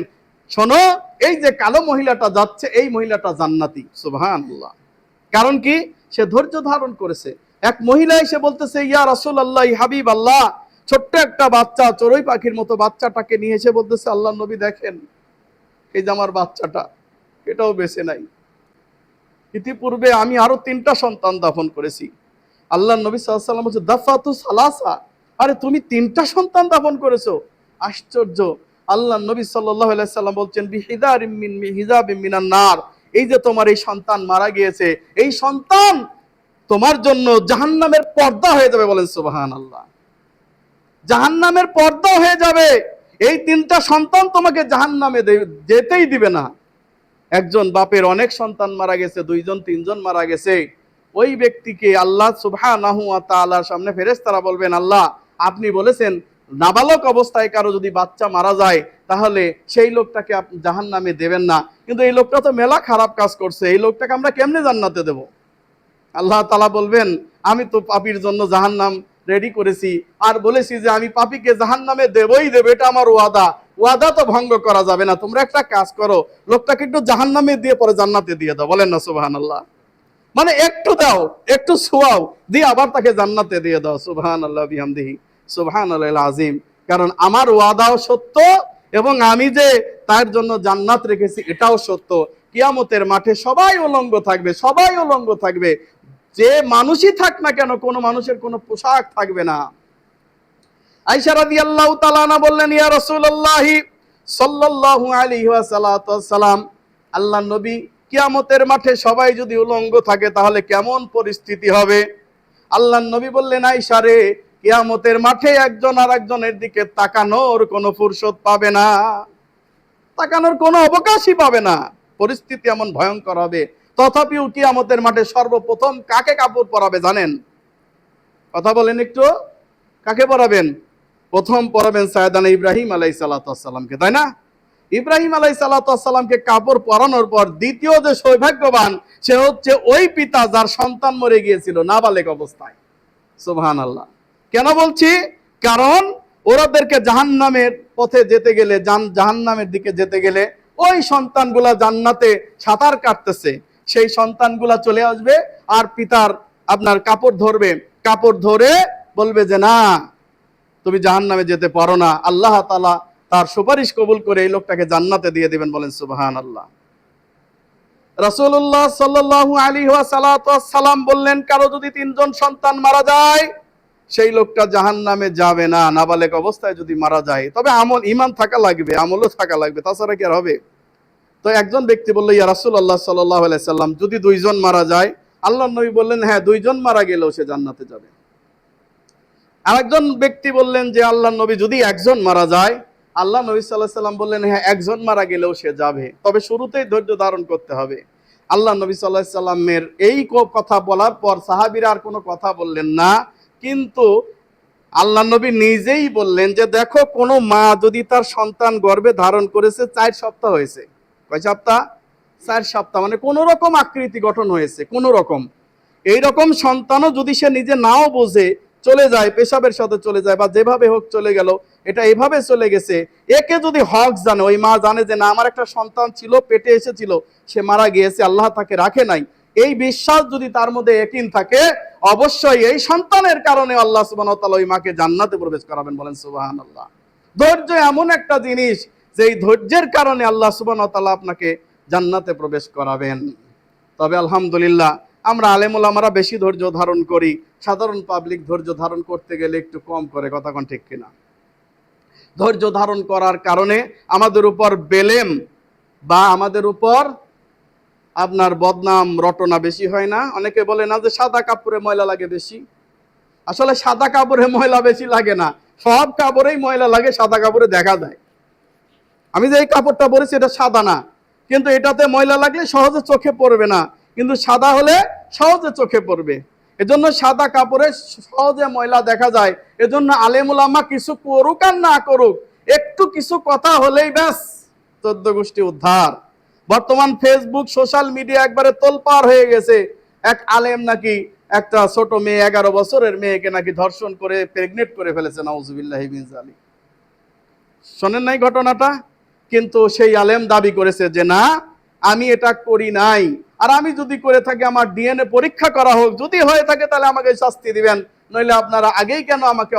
শোনো, এই যে কালো মহিলাটা যাচ্ছে, এই মহিলাটা জান্নাতি। সুবহানাল্লাহ। কারণ কি? সে ধৈর্য ধারণ করেছে। এক মহিলা এসে বলতেছে, ইয়া রাসূলুল্লাহ, হাবিব আল্লাহ, ছোট্ট একটা বাচ্চা, চড়ুই পাখির মতো বাচ্চাটাকে নিয়ে এসে বলতেছে, আল্লাহর নবী দেখেন, এই যে আমার বাচ্চাটা, এটাও বেঁচে নাই। ইতিপূর্বে আমি আরো 3টা সন্তান দাফন করেছি। আল্লাহর নবী সাল্লাল্লাহু আলাইহি ওয়াসাল্লাম বলছে, দাফাতু সালাসা, আরে তুমি 3টা সন্তান দাফন করেছো, আশ্চর্য। আল্লাহর নবী সাল্লাল্লাহু আলাইহি ওয়াসাল্লাম বলছেন, বিহিদারিম মিন হিজাবিম মিনান নার, এই যে তোমার এই সন্তান মারা গিয়েছে, এই সন্তান তোমার জন্য জাহান্নামের পর্দা হয়ে যাবে। বলেন সুবহানাল্লাহ। জাহান্নামের পর্দা হয়ে যাবে। এই 3টা সন্তান তোমাকে জাহান্নামে যেতেই দিবে না। একজন বাপের অনেক সন্তান মারা গেছে, 2জন 3জন মারা গেছে, ওই ব্যক্তিকে আল্লাহ সুবহানাহু ওয়া তাআলার সামনে ফেরেশতারা বলবেন, আল্লাহ আপনি বলেছেন নাবালক অবস্থায় কারো যদি বাচ্চা মারা যায়, তাহলে সেই লোকটাকে আপনি জাহান্নামে দেবেন না, কিন্তু এই লোকটা তো মেলা খারাপ কাজ করছে, এই লোকটাকে আমরা কেমনে জান্নাতে দেব? আল্লাহ তাআলা বলবেন, আমি তো পাপীর জন্য জাহান্নাম রেডি করেছি, আর বলেছি যে আমি পাপীকে জাহান্নামে দেবই দেব, এটা আমার ওয়াদা। ওয়াদা তো ভঙ্গ করা যাবে না। তোমরা একটা কাজ করো, লোকটাকে একটু জাহান্নামে দিয়ে পরে জান্নাতে দিয়ে দাও। বলেন না সুবহানাল্লাহ। মানে একটু দাও, একটু ছোঁয়াও, দিয়ে আবার তাকে জান্নাতে দিয়ে দাও। সুবহানাল্লাহ বিহামদিহি, সুবহানাল্লাহিল আযীম। কারণ আমার ওয়াদাও সত্য, এবং আমি যে তার জন্য জান্নাত রেখেছি এটাও সত্য। কিয়ামতের মাঠে সবাই উলঙ্গ থাকবে, সবাই উলঙ্গ থাকবে, যে মানুষই থাক না কেন, কোনো মানুষের কোনো পোশাক থাকবে না। আয়েশা রাদিয়াল্লাহু তাআলা আনহা বললেন, ইয়া রাসূলুল্লাহ সাল্লাল্লাহু আলাইহি ওয়াসাল্লাম, আল্লাহর নবী, কিয়ামতের মাঠে সবাই যদি উলঙ্গ থাকে তাহলে কেমন পরিস্থিতি হবে? আল্লাহর নবী বললেন, আয়েশা রে, কিয়ামতের মাঠে একজন আরেকজনের দিকে তাকানোর কোনো ফুরসত পাবে না, তাকানোর কোনো অবকাশই পাবে না। পরিস্থিতি এমন ভয়ঙ্কর হবে। তথাপিও কিয়ামতের মাঠে সর্বপ্রথম কাকে কাপড় পরাবে জানেন? কথা বলেন একটু। কাকে পরাবেন? প্রথম পরাবেন সাইয়েদানা ইব্রাহিম আলাইহিস সালাতু ওয়াস সালামকে, তাই না? ইব্রাহিম আলাইহিস সালাতু ওয়াস সালামকে কাপড় পরানোর পর দ্বিতীয় যে সৌভাগ্যবান, সে হচ্ছে ওই পিতা যার সন্তান মরে গিয়েছিল নাবালেগ অবস্থায়। সুবহানাল্লাহ। কেন বলছি? কারণ ওরাদেরকে জাহান্নামের পথে যেতে গেলে, জাহান্নামের দিকে যেতে গেলে, ওই সন্তানগুলা জান্নাতে সাঁতার কাটতেছে, সেই সন্তানগুলা চলে আসবে আর পিতার আপনার কাপড় ধরবে, কাপড় ধরে বলবে যে না, তুমি জাহান্নামে যেতে পারো না। আল্লাহ তাআলা তার সুপারিশ কবুল করে এই লোকটাকে জান্নাতে দিয়ে দিবেন। বলেন সুবহানাল্লাহ। রাসূলুল্লাহ সাল্লাল্লাহু আলাইহি ওয়াসাল্লাম বললেন, কারো যদি 3জন সন্তান মারা যায়, সেই লোকটা জাহান্নামে যাবে না, নাবালেগ অবস্থায় যদি মারা যায়। তবে আমল, ঈমান থাকা লাগবে, আমলও থাকা লাগবে, তাছাড়া কি আর হবে? তো একজন ব্যক্তি বলল, ইয়া রাসূলুল্লাহ সাল্লাল্লাহু আলাইহি সাল্লাম, যদি 2জন মারা যায়? আল্লাহর নবী বললেন, হ্যাঁ, 2জন মারা গেলেও সে জান্নাতে যাবে। আরেকজন ব্যক্তি বললেন যে, আল্লাহর নবী, যদি 1জন মারা যায়? আল্লাহ নবী সাল্লাল্লাহু আলাইহি সাল্লাম বললেন, হ্যাঁ, 1জন মারা গেলেও সে যাবে, তবে শুরুতেই ধৈর্য ধারণ করতে হবে। আল্লাহ নবী সাল্লাল্লাহু আলাইহি সাল্লামের এই কথা বলার পর সাহাবীরা আর কোনো কথা বললেন না। কিন্তু আল্লাহ নবী নিজেই বললেন যে দেখো, কোনো মা যদি তার সন্তান গর্ভে ধারণ করেছে 4 সপ্তাহ হয়েছে, কয় সপ্তাহ? 4 সপ্তাহ, মানে কোন রকম আকৃতি গঠন হয়েছে, কোন রকম, এইরকম সন্তানও যদি সে নিজে নাও বোঝে, চলে যায়, পেশাবের সাথে চলে যায়, বা যেভাবে হোক চলে গেল, এটা এভাবে চলে গেছে, একে যদি হক জানে, ওই মা জানে যে না, আমার একটা সন্তান ছিল, পেটে এসেছিল, সে মারা গিয়েছে, আল্লাহ তাকে রাখে নাই, এই বিশ্বাস যদি তার মধ্যে ইয়াকিন থাকে, অবশ্যই এই সন্তানের কারণে আল্লাহ সুবহানাহু ওয়া তাআলা ওই মাকে জান্নাতে প্রবেশ করাবেন। বলেন সুবহানাল্লাহ। ধৈর্য এমন একটা জিনিস যে এই ধৈর্যের কারণে আল্লাহ সুবহানাহু ওয়া তাআলা আপনাকে জান্নাতে প্রবেশ করাবেন। তবে আলহামদুলিল্লাহ, আমরা আলেম ওলামারা বেশি ধৈর্য ধারণ করি, সাধারণ পাবলিক ধৈর্য ধারণ করতে গেলে একটু কম করে, কথা কোন ঠিক কিনা? ধৈর্য ধারণ করার কারণে আমাদের উপর বেলেম বা আমাদের উপর আপনার বদনাম রটনা বেশি হয় না। অনেকে বলে না যে সাদা কাপড়ে ময়লা লাগে বেশি, আসলে সাদা কাপড়ে ময়লা বেশি লাগে না, সব কাপড়েই ময়লা লাগে, সাদা কাপড়ে দেখা যায়। আমি যে এই কাপড়টা পরেছি এটা সাদা না, কিন্তু এটাতে ময়লা লাগলে সহজে চোখে পড়বে না, কিন্তু সাদা হলে সহজে চোখে পড়বে। এজন্য সাদা কাপড়ে সহজে ময়লা দেখা যায়। এজন্য আলেম ওলামা কিছু করুক আর না করুক, একটু কিছু কথা হলেই ব্যাস 14 গোষ্ঠী উদ্ধার। বর্তমান ফেসবুক সোশ্যাল মিডিয়া একবারে তোলপাড় হয়ে গেছে। এক আলেম নাকি একটা ছোট মেয়ে, 11 বছরের মেয়েকে নাকি ধর্ষণ করে প্রেগনেন্ট করে ফেলেছে, নাউজুবিল্লাহি মিন যালিক। শোনেন নাই ঘটনাটা? কিন্তু সেই আলেম দাবি করেছে যে না, আমি এটা করি নাই, আর আমি যদি করে থাকি আমার ডিএনএ পরীক্ষা করা হোক, যদি হয়ে থাকে তাহলে আমাকে শাস্তি দিবেন, নইলে আপনারা আগেই কেন আমাকে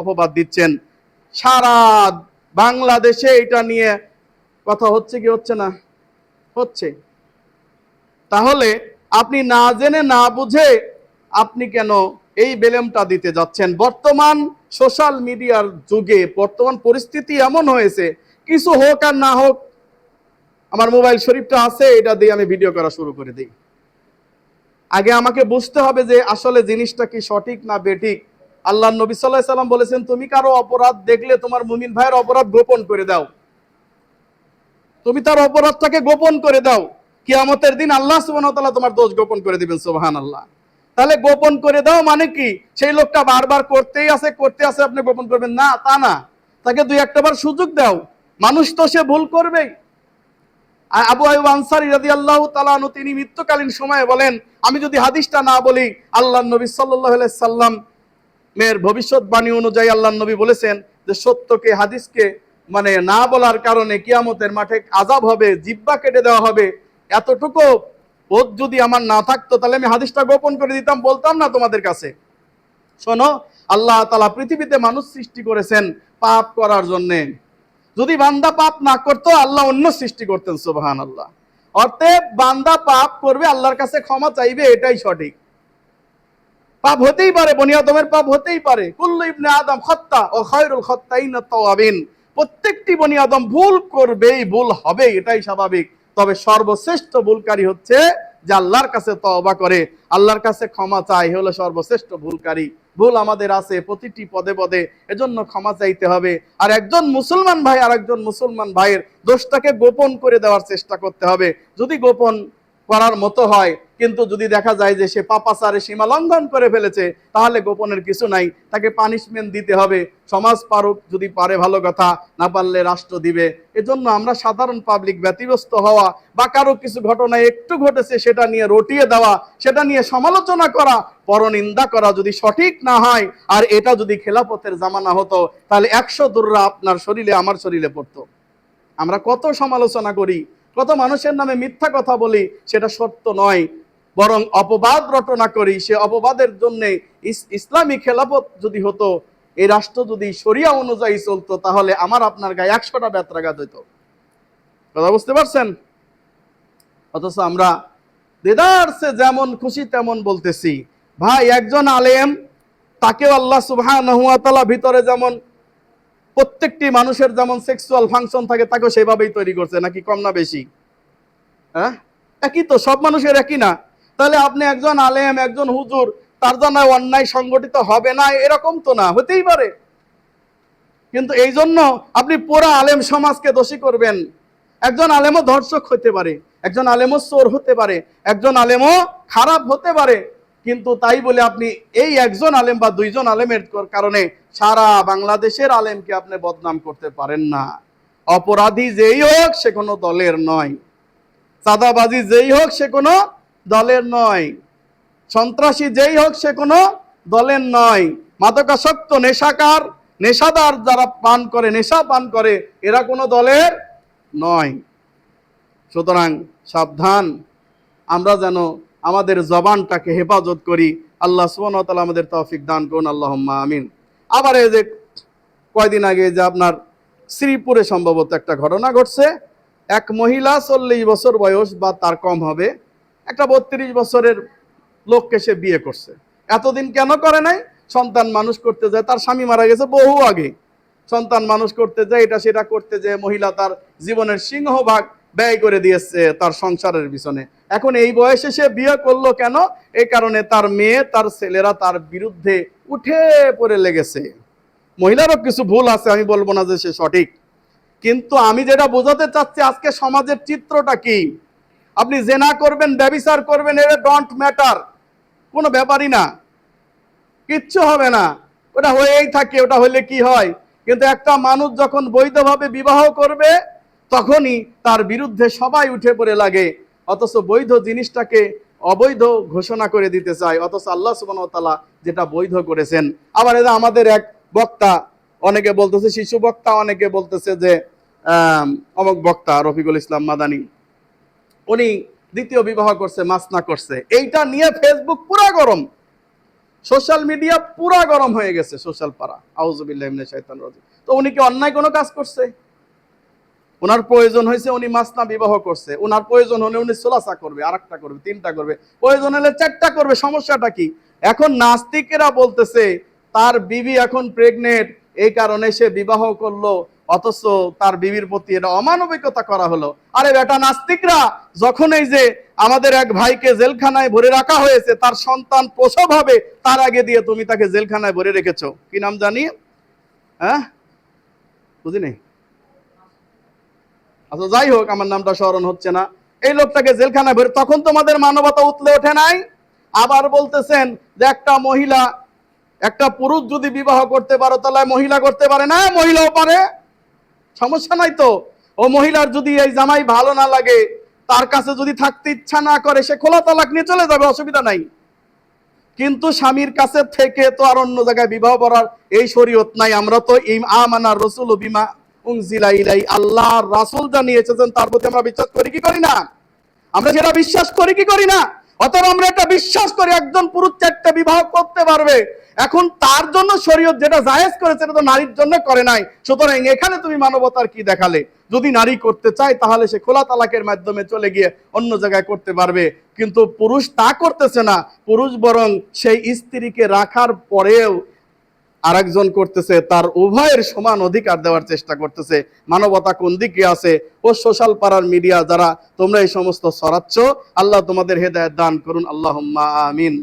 অপবাদ দিচ্ছেন। সারা বাংলাদেশে এটা নিয়ে কথা হচ্ছে কি হচ্ছে না? হচ্ছে। তাহলে আপনি না জেনে না বুঝে আপনি কেন এই বেলেমটা দিতে যাচ্ছেন? বর্তমান সোশ্যাল মিডিয়ার যুগে বর্তমান পরিস্থিতি এমন হয়েছে, কিছু হোক আর না হোক, আমার মোবাইল শরীফটা আছে, এটা দিয়ে আমি ভিডিও করা শুরু করে দিই। আগে আমাকে বুঝতে হবে যে আসলে জিনিসটা কি সঠিক না বেঠিক। আল্লাহ নবী সাল্লাল্লাহু আলাইহি সাল্লাম বলেছেন, তুমি কারো অপরাধ দেখলে তোমার মুমিন ভাইয়ের অপরাধ গোপন করে দাও, তুমি তার অপরাধটাকে গোপন করে দাও, কিয়ামতের দিন আল্লাহ সুবহানাহু ওয়া তাআলা তোমার দোষ গোপন করে দিবেন। সুবহানাল্লাহ। তাহলে গোপন করে দাও মানে কি? সেই লোকটা বারবার করতেই আছে, আপনি গোপন করবেন না তা না, তাকে দুই একটা বার সুযোগ দাও, মানুষ তো সে ভুল করবেই। আবু আইয়ুব আনসারী রাদিয়াল্লাহু তাআলা আনহু তিনি মৃত্যুকালীন সময়ে বলেন, আমি যদি হাদিসটা না বলি, আল্লাহর নবী সাল্লাল্লাহু আলাইহি সাল্লাম এর ভবিষ্যৎবাণী অনুযায়ী আল্লাহর নবী বলেছেন যে সত্যকে, হাদিসকে মানে না বলার কারণে কিয়ামতের মাঠে আযাব হবে, জিহ্বা কেটে দেওয়া হবে। এতটুকু বোধ যদি আমার না থাকতো তাহলে আমি হাদিসটা গোপন করে দিতাম, বলতাম না তোমাদের কাছে। শোনো, আল্লাহ তাআলা পৃথিবীতে মানুষ সৃষ্টি করেছেন পাপ করার জন্য। যদি বান্দা পাপ না করতো, আল্লাহ অন্য সৃষ্টি করতেন। সুবহানাল্লাহ। অতএব বান্দা পাপ করবে, আল্লাহর কাছে ক্ষমা চাইবে, এটাই সঠিক। পাপ হতেই পারে, বনি আদমের পাপ হতেই পারে। কুল্লু ইবনে আদম খাত্তা ও খায়রুল খাত্তাইনা তাওয়াবিন। প্রত্যেকটি বনি আদম ভুল করবেই, ভুল হবে, এটাই স্বাভাবিক। তবে সর্বশ্রেষ্ঠ ভুলকারী হচ্ছে যে আল্লাহর কাছে তওবা করে, আল্লাহর কাছে ক্ষমা চায়, হলো সর্বশ্রেষ্ঠ ভুলকারী। ভুল আমাদের আছে প্রতিটি পদে পদে, এজন্য ক্ষমা চাইতে হবে। আর একজন মুসলমান ভাই আর একজন মুসলমান ভাইয়ের দোষটাকে গোপন করে দেওয়ার চেষ্টা করতে হবে। যদি গোপন করার মতো হয়, কিন্তু যদি দেখা যায় যে সে পাপাচারে সীমা লঙ্ঘন করে ফেলেছে, তাহলে গোপনের কিছু নাই, তাকে পানিশমেন্ট দিতে হবে। সমাজ পারুক, যদি পারে ভালো কথা, না পারলে রাষ্ট্র দিবে। এজন্য আমরা সাধারণ পাবলিক ব্যতিব্যস্ত হওয়া বা কারো কিছু ঘটনা একটু ঘটেছে সেটা নিয়ে রটিয়ে দেওয়া, সেটা নিয়ে সমালোচনা করা, পরনিন্দা করা যদি সঠিক না হয়, আর এটা যদি খেলাফতের জামানা হতো, তাহলে 100 দুর্রা আপনার শরীরে আমার শরীরে পড়তো। আমরা কত সমালোচনা করি, কত মানুষের নামে মিথ্যা কথা বলি, সেটা সত্য নয়, বরং অপবাদ রটনা করি। সে অপবাদের জন্য ইসলামী খেলাফত যদি হতো, এই রাষ্ট্র যদি শরিয়া অনুযায়ী চলতো, তাহলে আমার আপনার গায়ে 100টা বেত্রাঘাত হইতো। কথা বুঝতে পারছেন? অথচ আমরা দেদারসে যেমন খুশি তেমন বলতেছি। ভাই, একজন আলেম, তাকেও আল্লাহ সুবহানাহু ওয়া তাআলা ভিতরে যেমন প্রত্যেকটি মানুষের যেমন সেক্সুয়াল ফাংশন থাকে, তাকেও সেভাবেই তৈরি করছে, নাকি কম না বেশি? হ্যাঁ, একই তো, সব মানুষের একই না। তাহলে আপনি একজন আলেম, একজন হুজুর, তার জন্য অন্যায় সংগঠিত হবে না এরকম তো না, হতেই পারে। কিন্তু এই জন্য আপনি পুরো আলেম সমাজকে দোষী করবেন। একজন আলেমও ধর্ষক হতে পারে, একজন আলেমও চোর হতে পারে, একজন আলেমও খারাপ হতে পারে। কিন্তু তাই বলে আপনি এই একজন আলেম বা দুইজন আলেমের কারণে সারা বাংলাদেশের আলেমকে আপনি বদনাম করতে পারেন না। অপরাধী যেই হোক সে কোনো দলের নয়, চাঁদাবাজি যেই হোক সে কোনো দলের নয়, সন্ত্রাসী যেই হোক সে কোনো দলের নয়, মাদকাসক্ত নেশাকার নেশাদার যারা পান করে নেশা পান করে এরা কোনো দলের নয়। সুতরাং সাবধান, আমরা যেন আমাদের জবানটাকে হেফাজত করি। আল্লাহ সুবহানাহু ওয়া তাআলা আমাদের তৌফিক দান করুন, আল্লাহুম্মা আমিন। আবার এই যে কয়দিন আগে যে আপনার শ্রীপুরে সম্ভবত একটা ঘটনা ঘটছে, এক মহিলা 40 বছর বয়স বা তার কম হবে, একটা 32 বছরের লোককে সে বিয়ে করছে। এতদিন কেন করে নাই? সন্তান মানুষ করতে যায়, তার স্বামী মারা গেছে বহু আগে, সন্তান মানুষ করতে যায়, এটা সেটা করতে যায়, মহিলা তার জীবনের সিংহভাগ ব্যয় করে দিয়েছে তার সংসারের পিছনে। এখন এই বয়সে সে বিয়ে করলো কেন? এই কারণে তার মেয়ে তার ছেলেরা তার বিরুদ্ধে উঠে পড়ে লেগেছে। মহিলারও কিছু ভুল আছে, আমি বলবো না যে সে সঠিক, কিন্তু আমি যেটা বোঝাতে চাচ্ছি আজকে সমাজের চিত্রটা কি। আপনি জেনা করবেন, ব্যভিচার করবেন, এটা ডোন্ট ম্যাটার, কোনো ব্যাপারই না, কিচ্ছু হবে না, ওটা হয়েই থাকে, ওটা হলে কি হয়। কিন্তু একটা মানুষ যখন বৈধভাবে বিবাহ করবে তখনই তার বিরুদ্ধে সবাই উঠে পড়ে লাগে, অথচ বৈধ জিনিসটাকে অবৈধ ঘোষণা করে দিতে চায়, অথচ আল্লাহ সুবহানাহু ওয়া তাআলা যেটা বৈধ করেছেন। আবার এটা আমাদের এক বক্তা, অনেকে বলতেছে শিশু বক্তা, অনেকে বলতেছে যে অমক বক্তা রফিকুল ইসলাম মাদানী, উনি দ্বিতীয় বিবাহ করছে, মাসনা করছে, এইটা নিয়ে ফেসবুক পুরা গরম, সোশ্যাল মিডিয়া পুরা গরম হয়ে গেছে, সোশ্যাল পাড়া। আউযুবিল্লাহি মিনাশ শাইতানির রাজিম। তো উনি কি অন্যায় কোনো কাজ করছে? ওনার প্রয়োজন হয়েছে, উনি মাসনা বিবাহ করছে, ওনার প্রয়োজন হলে উনি সোলাসা করবে, আরেকটা করবে, তিনটা করবে, প্রয়োজন হলে চারটা করবে, সমস্যাটা কি? এখন নাস্তিকেরা বলতেছে তার বিবি এখন প্রেগনেন্ট, এই কারণে সে বিবাহ করলো, অথচ তার বিবির প্রতি এটা অমানবিকতা করা হলো। আরে বেটা নাস্তিকরা, যখন এই যে আমাদের এক ভাইকে জেলখানায় ভরে রাখা হয়েছে, তার সন্তান প্রসব হবে তার আগে দিয়ে তুমি তাকে জেলখানায় ভরে রেখেছো, কি নাম জানি, হ্যাঁ বুঝিনি, আচ্ছা যাই হোক, আমার নামটা স্মরণ হচ্ছে না, এই লোকটাকে জেলখানায় ভরে, তখন তোমাদের মানবতা উতলে ওঠে নাই? আবার বলতেছেন যে একটা মহিলা, একটা পুরুষ যদি বিবাহ করতে পারো তাহলে মহিলা করতে পারে না? মহিলাও পারে, সমস্যা নাই তো। ও মহিলার যদি এই জামাই ভালো না লাগে, তার কাছে যদি থাকতে ইচ্ছা না করে, সে খোলা তালাক নিয়ে চলে যাবে, অসুবিধা নাই। কিন্তু স্বামীর কাছে থেকে তো আর অন্য জায়গায় বিবাহ করার এই শরীয়ত নাই। আমরা তো আমানা রাসূল বিমা উনজিলা ইলাই, আল্লাহর রাসূল জানিয়েছেন, তার প্রতি আমরা বিশ্বাস করি কি করি না? আমরা সেটা বিশ্বাস করি কি করি না? অতএব আমরা এটা বিশ্বাস করি একজন পুরুষ 4টা বিবাহ করতে পারবে। এখন তার জন্য শরীয়ত যেটা জায়েজ করেছে সেটা তো নারীর জন্য করে নাই। সুতরাং এখানে তুমি মানবতার কি দেখালে? যদি নারী করতে চায় তাহলে সে খোলা তালাকের মাধ্যমে চলে গিয়ে অন্য জায়গায় করতে পারবে, কিন্তু পুরুষ তা করতেছে না। পুরুষ বরং সেই স্ত্রীকে রাখার পরেও আরেকজন করতেছে, তার উভয়ের সমান অধিকার দেওয়ার চেষ্টা করতেছে। মানবতা কোন দিকে আছে? ও সোশ্যাল পাড়ার মিডিয়া যারা তোমরা এই সমস্ত ছড়াচ্ছ, আল্লাহ তোমাদের হেদায়েত দান করুন, আল্লাহুম্মা আমিন।